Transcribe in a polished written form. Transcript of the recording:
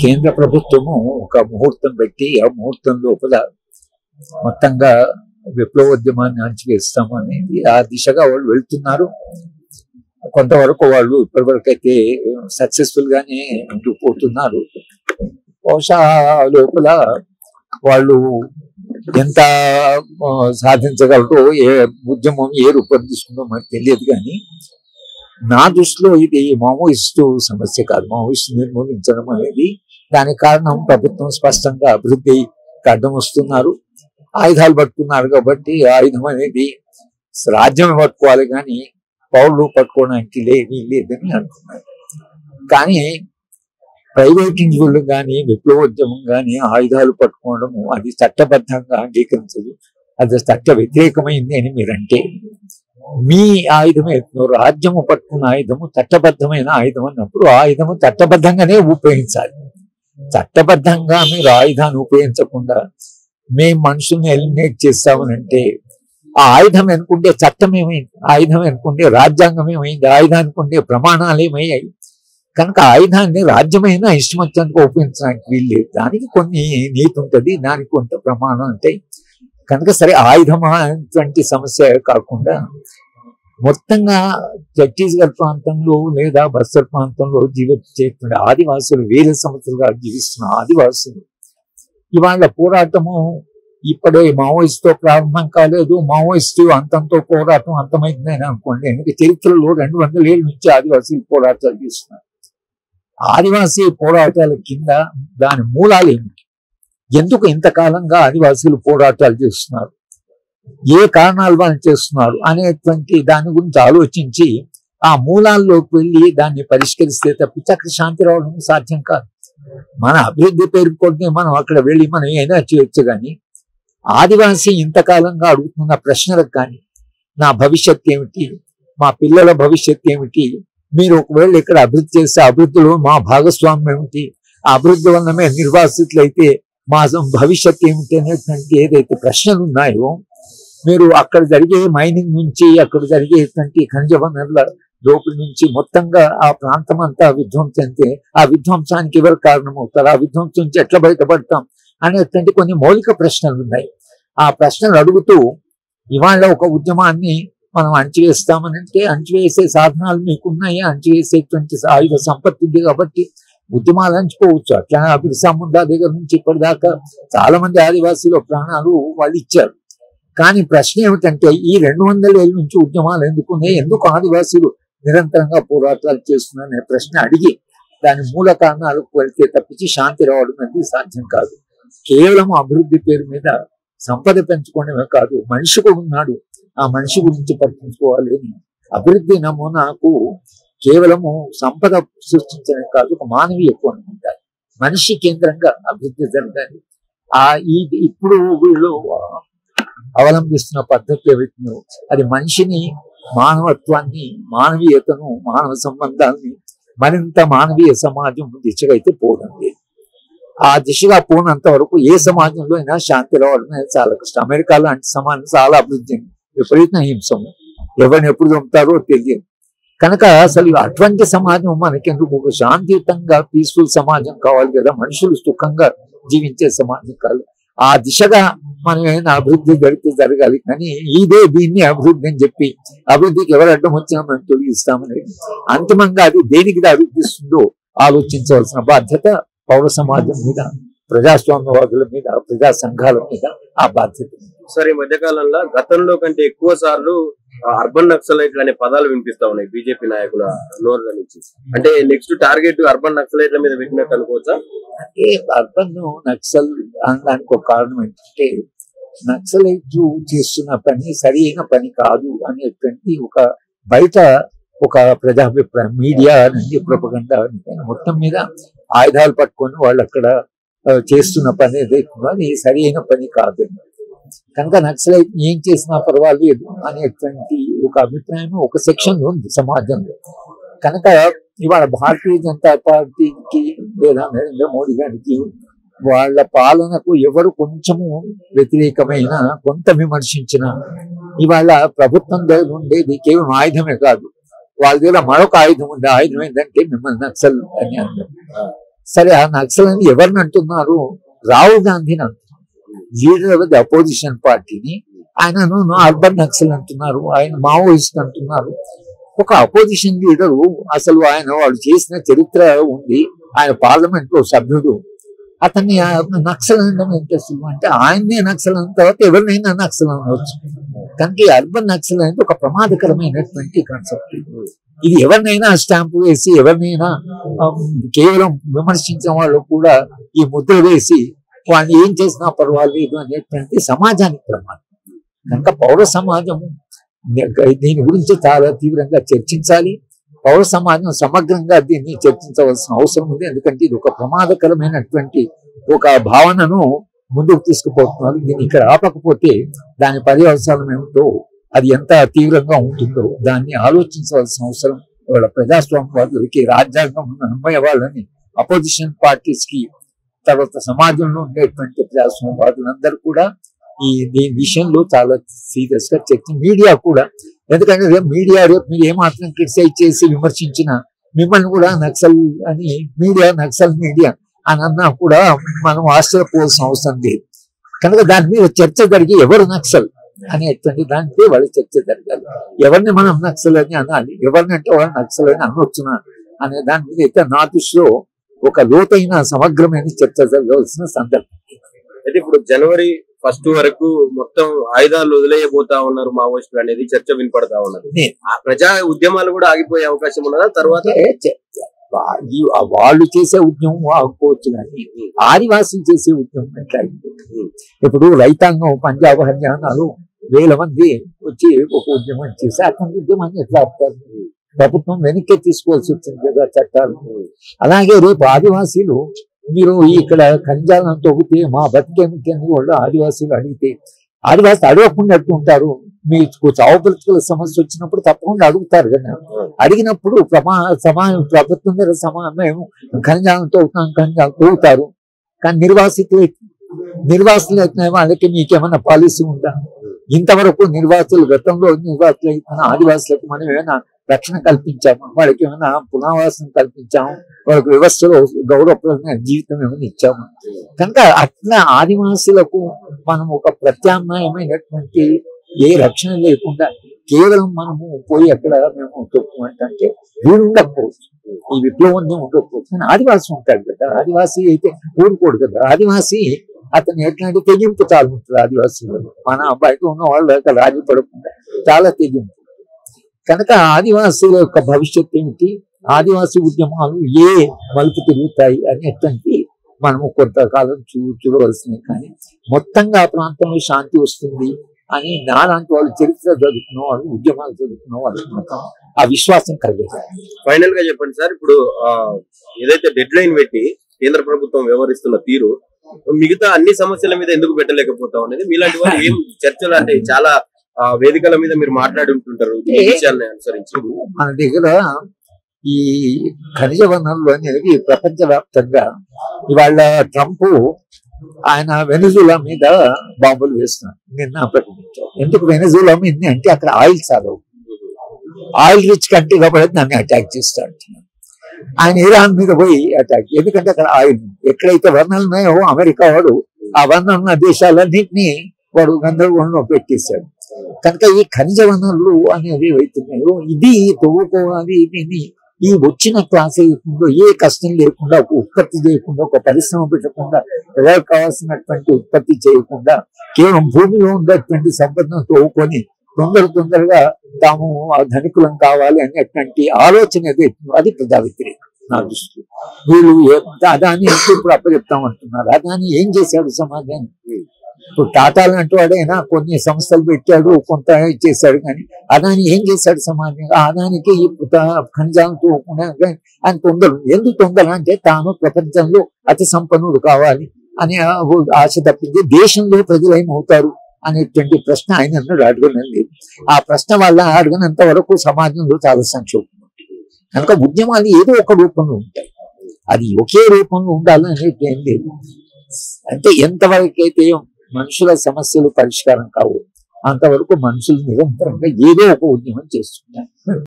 కేంద్ర ప్రభుత్వము ఒక ముహూర్తం పెట్టి ఆ ముహూర్తం లోపల మొత్తంగా విప్లవోద్యమాన్ని అణచివేస్తాము అనేది ఆ దిశగా వాళ్ళు వెళ్తున్నారు. కొంతవరకు వాళ్ళు ఇప్పటివరకు అయితే సక్సెస్ఫుల్ గానే ముందుకు పోతున్నారు. బహుశా లోపల వాళ్ళు ఎంత సాధించగలరో, ఏ ఉద్యమం ఏ రూపం తీసుకుందో మనకు తెలియదు. కానీ నా దృష్టిలో ఇది మావోయిస్టు సమస్య కాదు. మావోయిస్టు నిర్మూలించడం అనేది దానికి కారణం ప్రభుత్వం స్పష్టంగా అభివృద్ధికి అడ్డం వస్తున్నారు, ఆయుధాలు పట్టుకున్నారు. కాబట్టి ఆయుధం అనేది రాజ్యం పట్టుకోవాలి కానీ పౌరులు పట్టుకోవడానికి లేదని అంటున్నారు. కానీ ప్రైవేట్ ఇంజనీర్లు కానీ విప్లవోద్యమం కానీ ఆయుధాలు పట్టుకోవడము అది చట్టబద్ధంగా అంగీకరించదు, అది చట్ట వ్యతిరేకమైంది అని మీరంటే మీ ఆయుధమే రాజ్యము పట్టుకున్న ఆయుధము చట్టబద్ధమైన ఆయుధం అన్నప్పుడు ఆయుధము చట్టబద్ధంగానే ఉపయోగించాలి. చట్టబద్ధంగా మీరు ఆయుధాన్ని ఉపయోగించకుండా మేము మనుషుల్ని ఎలిమినేట్ చేస్తామనంటే ఆ ఆయుధం అనుకుంటే చట్టం ఏమైంది, ఆయుధం అనుకుంటే రాజ్యాంగం ఏమైంది, ఆయుధానికి ఉండే ప్రమాణాలు ఏమయ్యాయి. కనుక ఆయుధాన్ని రాజ్యమైన ఇష్టమొచ్చినందుకు ఉపయోగించడానికి వీల్లేదు. దానికి కొన్ని నీతి ఉంటుంది, దానికి కొంత ప్రమాణం ఉంటాయి. కనుక సరే ఆయుధం అటువంటి సమస్య కాకుండా మొత్తంగా ఛత్తీస్గఢ్ ప్రాంతంలో లేదా బస్తర్ ప్రాంతంలో జీవించేటువంటి ఆదివాసులు, వేల సంవత్సరాలుగా జీవిస్తున్న ఆదివాసులు ఇవాళ పోరాటము ఇప్పుడే మావోయిస్టుతో ప్రారంభం కాలేదు. మావోయిస్టు అంతంతో పోరాటం అంతమైందని అనుకోండి. ఎందుకంటే చరిత్రలో 200 ఏళ్ళ నుంచి ఆదివాసీలు పోరాటాలు చేస్తున్నారు. ఆదివాసీ పోరాటాల కింద దాని మూలాలు ఏమిటి, ఎందుకు ఇంతకాలంగా ఆదివాసీలు పోరాటాలు చేస్తున్నారు, ఏ కారణాల వల్ల చేస్తున్నారు అనేటువంటి దాని గురించి ఆలోచించి ఆ మూలాల్లోకి వెళ్ళి దాన్ని పరిష్కరిస్తే తప్పించి అక్కడ శాంతి రావడం సాధ్యం కాదు. మన అభివృద్ధి పేరుకొంటే మనం అక్కడ వెళ్ళి మనం ఏదైనా చేయొచ్చు. కానీ ఆదివాసీ ఇంతకాలంగా అడుగుతున్న ప్రశ్నలకు కానీ నా భవిష్యత్ ఏమిటి, మా పిల్లల భవిష్యత్ ఏమిటి, మీరు ఒకవేళ ఇక్కడ అభివృద్ధి చేస్తే అభివృద్ధిలో మా భాగస్వామ్యం ఏమిటి, ఆ అభివృద్ధి వల్ల మేము నిర్వాసితులైతే మా భవిష్యత్ ఏమిటి అనేటువంటి ఏదైతే ప్రశ్నలు ఉన్నాయో, మీరు అక్కడ జరిగే మైనింగ్ నుంచి అక్కడ జరిగేటువంటి ఖనిజ వనరుల లోపల నుంచి మొత్తంగా ఆ ప్రాంతం అంతా విధ్వంసం అయితే ఆ విధ్వంసానికి ఎవరు కారణమవుతారు, ఆ విధ్వంసం నుంచి ఎట్లా బయటపడతాం అనేటువంటి కొన్ని మౌలిక ప్రశ్నలు ఉన్నాయి. ఆ ప్రశ్నలు అడుగుతూ ఇవాళ ఒక ఉద్యమాన్ని మనం అణచివేస్తామనంటే అణచివేసే సాధనాలు మీకున్నాయి, అణచివేసేటువంటి ఆయుధ సంపత్తి ఉంది. కాబట్టి ఉద్యమాలు అంచుకోవచ్చు. అట్లా బిర్సా ముండా దగ్గర నుంచి ఇప్పటిదాకా చాలా మంది ఆదివాసీల ప్రాణాలు వాళ్ళు ఇచ్చారు. కానీ ప్రశ్న ఏమిటంటే ఈ 200 ఏళ్ళ నుంచి ఉద్యమాలు ఎందుకున్నాయి, ఎందుకు ఆదివాసీలు నిరంతరంగా పోరాటాలు చేస్తున్నారనే ప్రశ్న అడిగి దాని మూల కారణాలకు వెళ్తే తప్పించి శాంతి రావడం అనేది సాధ్యం కాదు. కేవలం అభివృద్ధి పేరు మీద సంపద పెంచుకోవడమే కాదు, మనిషి కూడా ఉన్నాడు, ఆ మనిషి గురించి పట్టించుకోవాలి. అభివృద్ధి నమూనాకు కేవలము సంపద సృష్టించడం కాదు, ఒక మానవీయ కోణం ఉండాలి, మనిషి కేంద్రంగా అభివృద్ధి జరగాలి. ఇప్పుడు వీళ్ళు అవలంబిస్తున్న పద్ధతి ఏవైతుందో అది మనిషిని, మానవత్వాన్ని, మానవీయతను, మానవ సంబంధాలని మరింత మానవీయ సమాజం దిశగా అయితే పోదండి. ఆ దిశగా పోనంత వరకు ఏ సమాజంలో అయినా శాంతి రావడం అనేది చాలా కష్టం. అమెరికా లాంటి సమాజం చాలా అభివృద్ధి, విపరీత హింసం, ఎవరిని ఎప్పుడు చంపుతారో తెలియదు. కనుక అసలు అటువంటి సమాజం మనకెందుకు, ఒక శాంతియుతంగా పీస్ఫుల్ సమాజం కావాలి కదా, మనుషులు సుఖంగా జీవించే సమాజం కాదు. ఆ దిశగా మనం ఏమైనా అభివృద్ధి జరగాలి. కానీ దీన్ని అభివృద్ధి అని చెప్పి అభివృద్ధికి ఎవరు అడ్డం వచ్చినా మనం తొలగిస్తామని అంతిమంగా అది దేనికి అభివృద్ధిస్తుందో ఆలోచించవలసిన బాధ్యత పౌర సమాజం మీద, ప్రజాస్వామ్యవాదుల మీద, ప్రజా సంఘాల మీద ఆ బాధ్యత. సరే, ఈ మధ్యకాలంలో గతంలో కంటే ఎక్కువ సార్లు అర్బన్ నక్సలైట్లు అనే పదాలు వినిపిస్తా ఉన్నాయి బీజేపీ నాయకుల నోర్ల నుంచి. అంటే నెక్స్ట్ టార్గెట్ అర్బన్ నక్సలైట్ల మీద పెట్టినట్టు అనుకోవచ్చా? అంటే అర్బన్ నక్సల్ అనడానికి ఒక కారణం ఏంటంటే నక్సలైట్లు చేస్తున్న పని సరైన పని కాదు అనేటువంటి ఒక బయట ఒక ప్రజాభిప్రాయం, మీడియా నుండి ప్రొపగండా మొత్తం మీద ఆయుధాలు పట్టుకొని వాళ్ళు అక్కడ చేస్తున్న పని ఏదైతుందో అది సరైన పని కాదు. కనుక నక్సలైట్ ఏం చేసినా పర్వాలేదు అనేటువంటి ఒక అభిప్రాయం ఒక సెక్షన్ ఉంది సమాజంలో. కనుక ఇవాళ భారతీయ జనతా పార్టీకి లేదా నరేంద్ర మోడీ గారికి వాళ్ళ పాలనకు ఎవరు కొంచెము వ్యతిరేకమైన, కొంత విమర్శించిన, ఇవాళ ప్రభుత్వం దగ్గర ఉండేది కేవలం ఆయుధమే కాదు, వాళ్ళ దగ్గర మరొక ఆయుధం ఉంది. ఆయుధం ఏంటంటే మిమ్మల్ని నక్సల్ అని అన్నారు. సరే ఆ నక్సల్ ఎవరిని అంటున్నారు? రాహుల్ గాంధీని అంటున్నారు, లీడర్ ఆఫ్ ది అపోజిషన్ పార్టీని. ఆయనను అర్బన్ నక్సల్ అంటున్నారు, ఆయన మావోయిస్ట్ అంటున్నారు. ఒక అపోజిషన్ లీడరు, అసలు వాడు చేసిన చరిత్ర ఉంది, ఆయన పార్లమెంట్ లో సభ్యుడు, అతన్ని నక్సల్ అనడం ఏంటి అసలు? అంటే ఆయన్నే నక్సల్ అన్న తర్వాత ఎవరినైనా నక్సల్ అనవచ్చు. కనుక ఈ అర్బన్ నక్సల్ అనేది ఒక ప్రమాదకరమైనటువంటి కాన్సెప్ట్. ఇది ఎవరినైనా స్టాంపు వేసి, ఎవరినైనా కేవలం విమర్శించిన వాళ్ళు కూడా ఈ ముద్ర వేసి వాళ్ళు ఏం చేసినా పర్వాలేదు అనేటువంటి సమాజానికి ప్రమాదం. కనుక పౌర సమాజం దీని గురించి చాలా తీవ్రంగా చర్చించాలి. పౌర సమాజం సమగ్రంగా దీన్ని చర్చించవలసిన అవసరం ఉంది. ఎందుకంటే ఇది ఒక ప్రమాదకరమైనటువంటి ఒక భావనను ముందుకు తీసుకుపోతున్నారు. దీన్ని ఇక్కడ ఆపకపోతే దాని పర్యవసానం ఏమిటో, అది ఎంత తీవ్రంగా ఉంటుందో దాన్ని ఆలోచించవలసిన అవసరం వాళ్ళ ప్రజాస్వామ్యవాదులకి, రాజ్యాంగం నమ్మయ్యే వాళ్ళని, అపోజిషన్ పార్టీస్ కి, తర్వాత సమాజంలో ఉండేటువంటి ప్రజాస్వామ్యవాదులందరూ కూడా దీని విషయంలో చాలా సీరియస్ గా చర్చ. మీడియా కూడా, ఎందుకంటే మీడియా రేపు మీరు ఏమాత్రం క్రిటిసైజ్ చేసి విమర్శించిన మిమ్మల్ని కూడా నక్సల్ అని నక్సల్ మీడియా అని అన్నా కూడా మనం ఆశ్చర్యపోవాల్సిన అవసరం లేదు. కనుక దాని మీద చర్చ జరిగి ఎవరు నక్సల్ అనేటువంటి దానిపై వాళ్ళు చర్చ జరగాలి. ఎవరిని మనం నక్సల్ అని అనాలి, ఎవరిని అంటే వాళ్ళు నక్సల్ అని అనొచ్చునా అనే దాని మీద అయితే నా దృష్టిలో ఒక లోతైన సమగ్రమైన చర్చ జరగవలసిన సందర్భం. అయితే ఇప్పుడు జనవరి 1 వరకు మొత్తం ఆయుధాలు వదిలేయబోతా ఉన్నారు మావోయిస్టులు అనేది చర్చ వినపడతా ఉన్నది. ఆ ప్రజా ఉద్యమాలు కూడా ఆగిపోయే అవకాశం ఉన్నదా? తర్వాత వాళ్ళు చేసే ఉద్యమం ఆగిపోవచ్చు, కానీ ఆదివాసులు చేసే ఉద్యమం ఎట్లా అయిపోతుంది? ఇప్పుడు రైతాంగం, పంజాబ్, హర్యానాలు వేల మంది వచ్చి ఒక ఉద్యమం చేసి అతని ఉద్యమాన్ని ఎట్లా ఆపుతారు? ప్రభుత్వం వెనక్కి తీసుకోవాల్సి వచ్చింది కదా చట్టాలు. అలాగే రేపు ఆదివాసీలు మీరు ఇక్కడ ఖనిజాలను తొగితే మా బతికేమిటి అని వాళ్ళు ఆదివాసీలు అడిగితే, ఆదివాసులు అడగకుండా ఉంటారు. మీకు చావు బ్రతుకుల సమస్య వచ్చినప్పుడు తప్పకుండా అడుగుతారు కదా. అడిగినప్పుడు ప్రభుత్వం దగ్గర మేము ఖనిజాలను తోగుతారు. కానీ నిర్వాసితులు అయితే వాళ్ళకి మీకేమైనా పాలసీ ఉందా? ఇంతవరకు గతంలో నిర్వాసులు అయిన ఆదివాసులకు మనం ఏమైనా రక్షణ కల్పించాము? వాళ్ళకి ఏమైనా పునరావాసం కల్పించాము? వాళ్ళకి వ్యవస్థలో గౌరవప్రదమైన జీవితం ఏమైనా ఇచ్చాము? కనుక అట్లా ఆదివాసులకు మనం ఒక ప్రత్యామ్నాయమైనటువంటి ఏ రక్షణ లేకుండా కేవలం మనము పోయి అక్కడ మేము తొక్కుమంటే వీడు ఉండకపోవచ్చు, ఈ విప్లవం ఉండకపోవచ్చు. కానీ ఆదివాసి ఉంటాడు కదా, ఆదివాసి అయితే ఊరుకోడు కదా. ఆదివాసి అతను ఎట్లాంటి తెగింపు చాలా ఉంటుంది ఆదివాసీలో. మన బయట ఉన్న వాళ్ళు అక్కడ రాజీ పడకుండా చాలా తెగింపు. కనుక ఆదివాసీల యొక్క భవిష్యత్తు ఏమిటి, ఆదివాసీ ఉద్యమాలు ఏ మలుపు తిరుగుతాయి అనేటువంటి మనము కొంతకాలం చూడవలసినవి. కానీ మొత్తంగా ఆ ప్రాంతంలో శాంతి వస్తుంది అని నాలాంటి వాళ్ళు చరిత్ర చదువుకున్న వాళ్ళు, ఉద్యమాలు చదువుకున్న వాళ్ళు ఆ విశ్వాసం కలిగేది. ఫైనల్ గా చెప్పండి సార్, ఇప్పుడు ఏదైతే డెడ్ లైన్ పెట్టి కేంద్ర ప్రభుత్వం వ్యవహరిస్తున్న తీరు మిగతా అన్ని సమస్యల మీద ఎందుకు పెట్టలేకపోతాం అనేది మీలాంటి వాళ్ళు ఏం చర్చలు, అంటే చాలా వేదికల మీద మీరు మాట్లాడి ఉంటుంటారు ఈ విషయాన్ని అనుసరించి. మన దగ్గర ఈ ఖనిజ వనరులు అనేవి ప్రపంచవ్యాప్తంగా ఇవాళ ట్రంప్ ఆయన వెనజులా మీద బాంబులు వేస్తున్నారు నిన్న ప్రకటించారు. ఎందుకు వెనజులా మీద అంటే అక్కడ ఆయిల్ చాలా, ఆయిల్ రిచ్ కంట్రీ కాబట్టి దాన్ని అటాక్ చేస్తా అంటున్నారు. ఆయన ఇరాన్ మీద పోయి అటాక్, ఎందుకంటే అక్కడ ఆయిల్ ఎక్కడైతే వనరులు ఉన్నాయో అమెరికా వాడు ఆ వనరున్న దేశాలన్నింటినీ వాడు గందరగోళంలో పెట్టేశాడు. కనుక ఈ ఖనిజ వనరులు అనేవి ఏవైతున్నాయో ఇది తవ్వుకోవాలి. దీన్ని ఈ వచ్చిన క్లాస్ లేకుండా, ఏ కష్టం లేకుండా, ఒక ఉత్పత్తి చేయకుండా, ఒక పరిశ్రమ పెట్టకుండా, ప్రజలకు కావాల్సినటువంటి ఉత్పత్తి చేయకుండా కేవలం భూమిలో ఉన్నటువంటి సంపదను తవ్వుకొని తొందరగా తాము ధనికులం కావాలి అనేటువంటి ఆలోచన ఏదైతుందో అది ప్రజా వ్యతిరేకం నా దృష్టిలో. వీళ్ళు అదాని ఇప్పుడు అప్పచెప్తామంటున్నారు. అదాని ఏం చేశాడు సమాజానికి? ఇప్పుడు టాటా లాంటి వాడైనా కొన్ని సంస్థలు పెట్టాడు, కొంత చేశాడు, కానీ అదాని ఏం చేశాడు సమాజంగా? అదానికి ఖనిజాలతో ఆయన తొందర. ఎందుకు తొందర అంటే తాను ప్రపంచంలో అతి సంపన్నుడు కావాలి అని ఆశ తప్పింది. దేశంలో ప్రజలు ఏమవుతారు అనేటువంటి ప్రశ్న ఆయన అడగలేదు. ఆ ప్రశ్న వల్ల అడగనంత వరకు సమాజంలో చాలా సంక్షోభం. కనుక ఉద్యమాలు ఏదో ఒక రూపంలో ఉంటాయి, అది ఒకే రూపంలో ఉండాలనేది ఏం లేదు. అంటే ఎంతవరకు అయితే మనుషుల సమస్యలు పరిష్కారం కావు అంతవరకు మనుషులు నిరంతరంగా ఏదో ఒక ఉద్యమం చేస్తున్నారు.